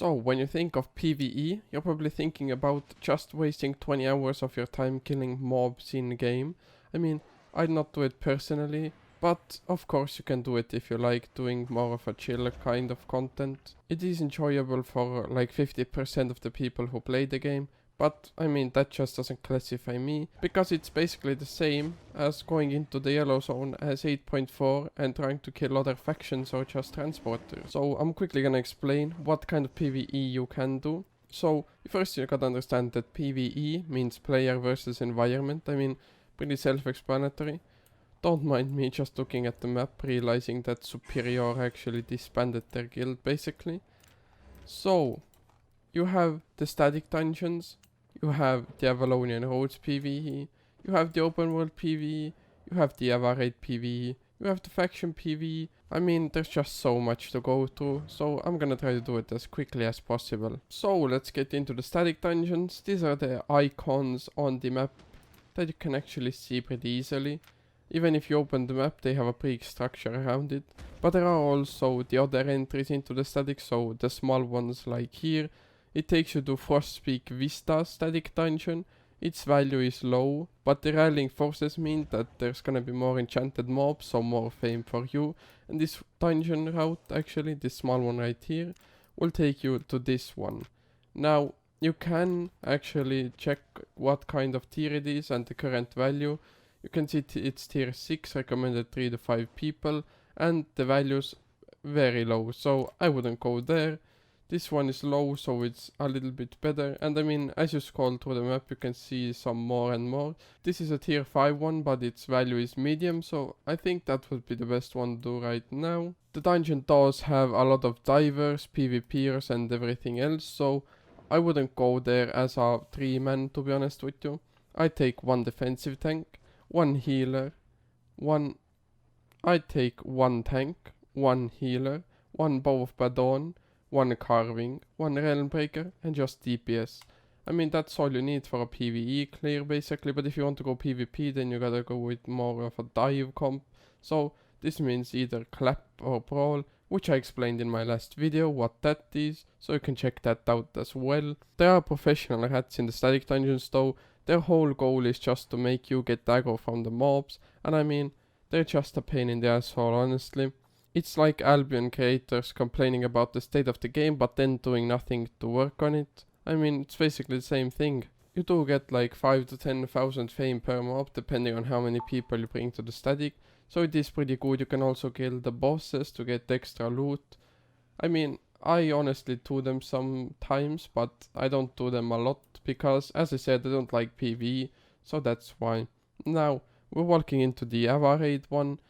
So, when you think of PvE, you're probably thinking about just wasting 20 hours of your time killing mobs in game. I mean, I'd not do it personally, but of course you can do it if you like doing more of a chill kind of content. It is enjoyable for like 50% of the people who play the game, but I mean that just doesn't classify me, because it's basically the same as going into the yellow zone as 8.4 and trying to kill other factions or just transporters. So I'm quickly gonna explain what kind of PvE you can do. So first you gotta understand that PvE means player versus environment. I mean, pretty self-explanatory. Don't mind me just looking at the map, realizing that Superior actually disbanded their guild basically. So you have the static dungeons, you have the Avalonian Roads PvE, you have the open world PvE, you have the Ava Raid PvE, you have the faction PvE. I mean, there's just so much to go through, so I'm gonna try to do it as quickly as possible. So let's get into the static dungeons. These are the icons on the map that you can actually see pretty easily. Even if you open the map, they have a brick structure around it. But there are also the other entries into the static, so the small ones like here. It takes you to Frostpeak Vista static dungeon. Its value is low, but the rallying forces mean that there's gonna be more enchanted mobs, so more fame for you. And this dungeon route, actually, this small one right here, will take you to this one. Now, you can actually check what kind of tier it is and the current value. You can see it's tier 6, recommended 3 to 5 people, and the value's very low, so I wouldn't go there. This one is low, so it's a little bit better, and I mean, as you scroll through the map you can see some more and more. This is a tier 5 one, but its value is medium, so I think that would be the best one to do right now. The dungeon does have a lot of divers, PvPers and everything else, so I wouldn't go there as a 3-man, to be honest with you. I'd take one defensive tank, one healer, I'd take one tank, one healer, one bow of Badon, one carving, one realm breaker, and just DPS. I mean, that's all you need for a PvE clear basically, but if you want to go PvP, then you gotta go with more of a dive comp. So this means either clap or brawl, which I explained in my last video what that is, so you can check that out as well. There are professional rats in the static dungeons though. Their whole goal is just to make you get aggro from the mobs, and I mean, they're just a pain in the asshole, honestly. It's like Albion creators complaining about the state of the game, but then doing nothing to work on it. I mean, it's basically the same thing. You do get like 5 to 10,000 fame per mob, depending on how many people you bring to the static, so it is pretty good. You can also kill the bosses to get extra loot. I mean, I honestly do them sometimes, but I don't do them a lot, because as I said, I don't like PvE, so that's why. Now, we're walking into the Ava Raid one.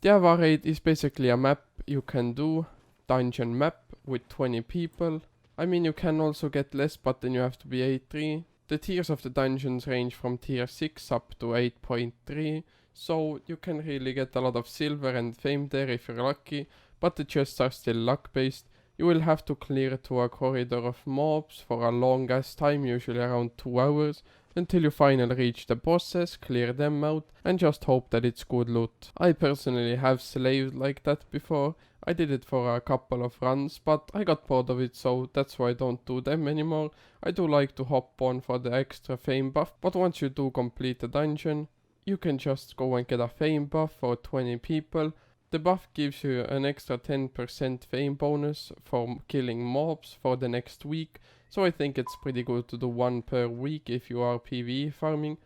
The Ava Raid is basically a map you can do, dungeon map with 20 people. I mean, you can also get less, but then you have to be 8-3. The tiers of the dungeons range from tier 6 up to 8.3, so you can really get a lot of silver and fame there if you're lucky, but the chests are still luck based. You will have to clear to a corridor of mobs for a long ass time, usually around 2 hours, until you finally reach the bosses, clear them out, and just hope that it's good loot. I personally have slaved like that before. I did it for a couple of runs, but I got bored of it, so that's why I don't do them anymore. I do like to hop on for the extra fame buff, but once you do complete the dungeon, you can just go and get a fame buff for 20 people. The buff gives you an extra 10% fame bonus for killing mobs for the next week, so I think it's pretty good to do one per week if you are PvE farming.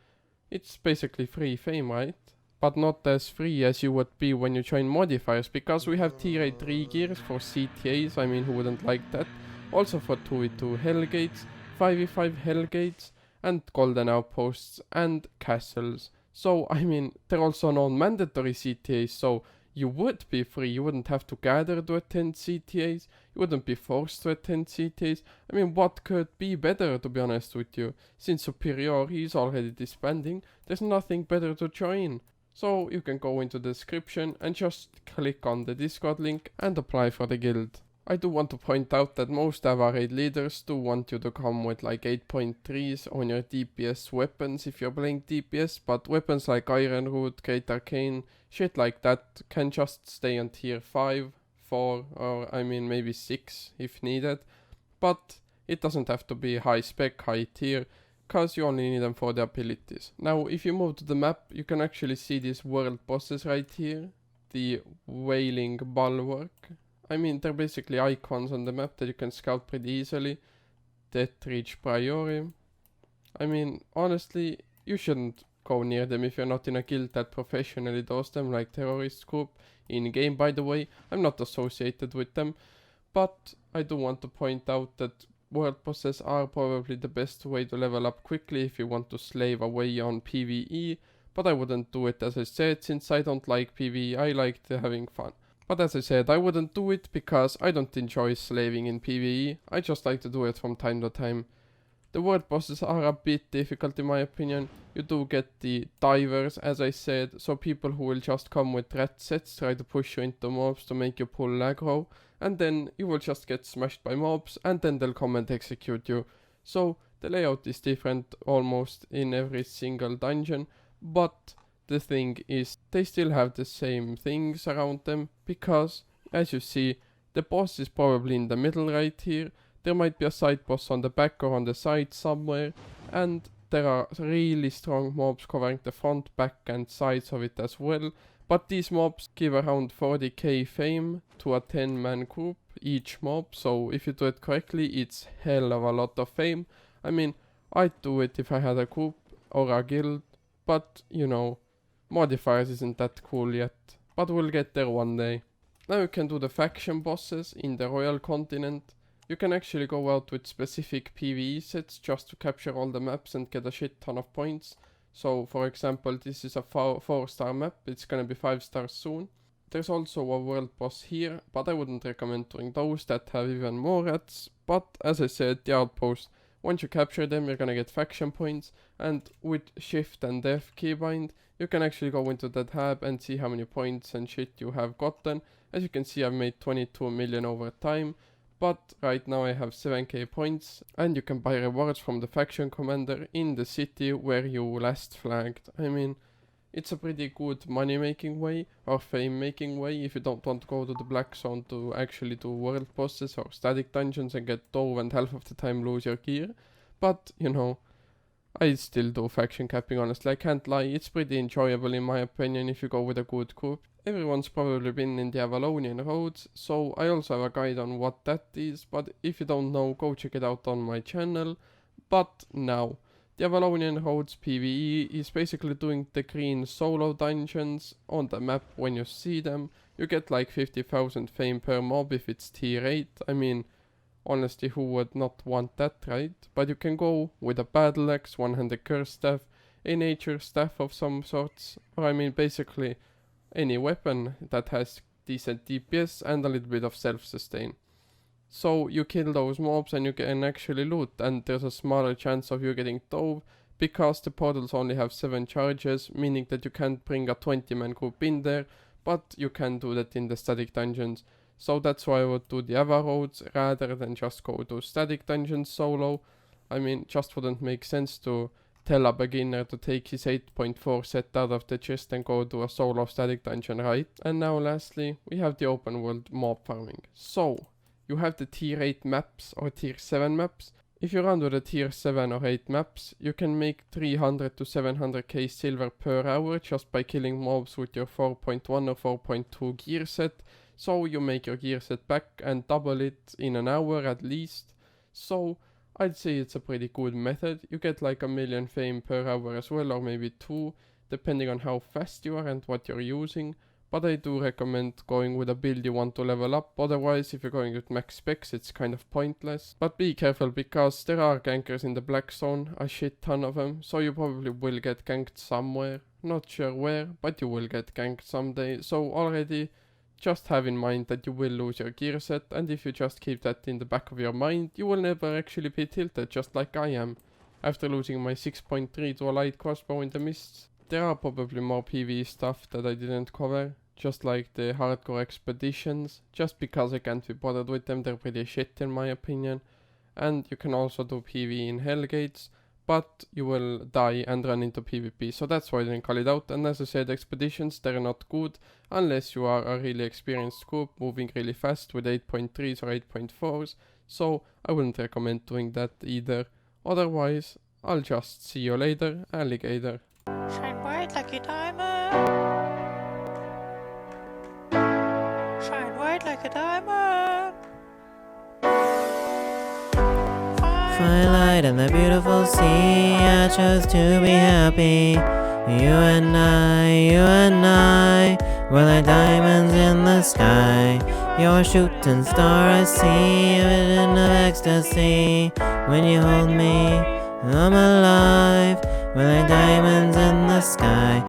It's basically free fame, right? But not as free as you would be when you join modifiers, because we have tier 8 3 gears for CTAs, I mean, who wouldn't like that? Also for 2v2 Hellgates, 5v5 Hellgates, and Golden Outposts and Castles. So, I mean, they're also non-mandatory CTAs, so you would be free. You wouldn't have to gather to attend CTAs. You wouldn't be forced to attend CTAs. I mean, what could be better, to be honest with you? Since Superior is already disbanding, there's nothing better to join. So you can go into the description and just click on the Discord link and apply for the guild. I do want to point out that most Ava Raid leaders do want you to come with like 8.3s on your DPS weapons if you're playing DPS, but weapons like Iron Root, Great Arcane, shit like that can just stay on tier 5, 4, or I mean maybe 6 if needed. but it doesn't have to be high spec, high tier, cause you only need them for the abilities. Now if you move to the map, you can actually see these world bosses right here, the Wailing Bulwark. I mean, they're basically icons on the map that you can scout pretty easily. Death Reach Priori. I mean, honestly, you shouldn't go near them if you're not in a guild that professionally does them, like Terrorist Group. In game, by the way, I'm not associated with them, but I do want to point out that world bosses are probably the best way to level up quickly if you want to slave away on PvE, but I wouldn't do it, as I said, since I don't like PvE, I like having fun. But as I said, I wouldn't do it because I don't enjoy slaving in PvE, I just like to do it from time to time. The world bosses are a bit difficult in my opinion. You do get the divers, as I said, so people who will just come with red sets, try to push you into mobs to make you pull aggro, and then you will just get smashed by mobs, and then they'll come and execute you. So the layout is different almost in every single dungeon, but the thing is, they still have the same things around them, because, as you see, the boss is probably in the middle right here. There might be a side boss on the back or on the side somewhere, and there are really strong mobs covering the front, back and sides of it as well. But these mobs give around 40k fame to a 10-man group each mob, so if you do it correctly, it's hell of a lot of fame. I mean, I'd do it if I had a group or a guild, but you know, modifiers isn't that cool yet, but we'll get there one day. Now you can do the faction bosses in the Royal Continent. You can actually go out with specific PvE sets just to capture all the maps and get a shit ton of points. So for example, this is a 4-star map, it's gonna be 5 stars soon. There's also a world boss here, but I wouldn't recommend doing those that have even more rats. But as I said, the outpost, once you capture them you're gonna get faction points, and with shift and F keybind you can actually go into the tab and see how many points and shit you have gotten. As you can see, I've made 22 million over time. But right now I have 7k points, and you can buy rewards from the faction commander in the city where you last flagged. I mean, it's a pretty good money making way or fame making way if you don't want to go to the black zone to actually do world bosses or static dungeons and get dove and half of the time lose your gear. But you know, I still do faction capping, honestly, I can't lie, it's pretty enjoyable in my opinion if you go with a good group. Everyone's probably been in the Avalonian roads, so I also have a guide on what that is, but if you don't know, go check it out on my channel. But now, the Avalonian roads PvE is basically doing the green solo dungeons on the map. When you see them, you get like 50,000 fame per mob if it's tier 8, I mean, honestly, who would not want that, right? But you can go with a battle axe, one-handed curse staff, a nature staff of some sorts, or I mean basically any weapon that has decent DPS and a little bit of self-sustain. So you kill those mobs and you can actually loot, and there's a smaller chance of you getting dove because the portals only have 7 charges, meaning that you can't bring a 20-man group in there, but you can do that in the static dungeons. So that's why I would do the Ava roads rather than just go to static dungeons solo. I mean, just wouldn't make sense to tell a beginner to take his 8.4 set out of the chest and go to a solo static dungeon, right? And now lastly, we have the open world mob farming. So, you have the tier 8 maps or tier 7 maps. If you run with the tier 7 or 8 maps, you can make 300 to 700k silver per hour just by killing mobs with your 4.1 or 4.2 gear set. So you make your gear set back and double it in an hour at least. So I'd say it's a pretty good method. You get like 1 million fame per hour as well, or maybe 2, depending on how fast you are and what you're using. But I do recommend going with a build you want to level up, otherwise if you're going with max specs it's kind of pointless. But be careful because there are gankers in the black zone, a shit ton of them, so you probably will get ganked somewhere. Not sure where, but you will get ganked someday, so already just have in mind that you will lose your gear set, and if you just keep that in the back of your mind, you will never actually be tilted, just like I am. After losing my 6.3 to a light crossbow in the mists. There are probably more PvE stuff that I didn't cover, just like the hardcore expeditions, just because I can't be bothered with them, they're pretty shit in my opinion. And you can also do PvE in Hellgates, but you will die and run into PvP, so that's why I didn't call it out. And as I said, expeditions, they're not good unless you are a really experienced group moving really fast with 8.3s or 8.4s, so I wouldn't recommend doing that either. Otherwise, I'll just see you later, alligator. Shine bright like a diamond. Shine bright like a diamond. Twilight and the beautiful sea, I chose to be happy. You and I, we're like diamonds in the sky. You're a shooting star, I see, a vision of ecstasy. When you hold me, I'm alive. We're like diamonds in the sky.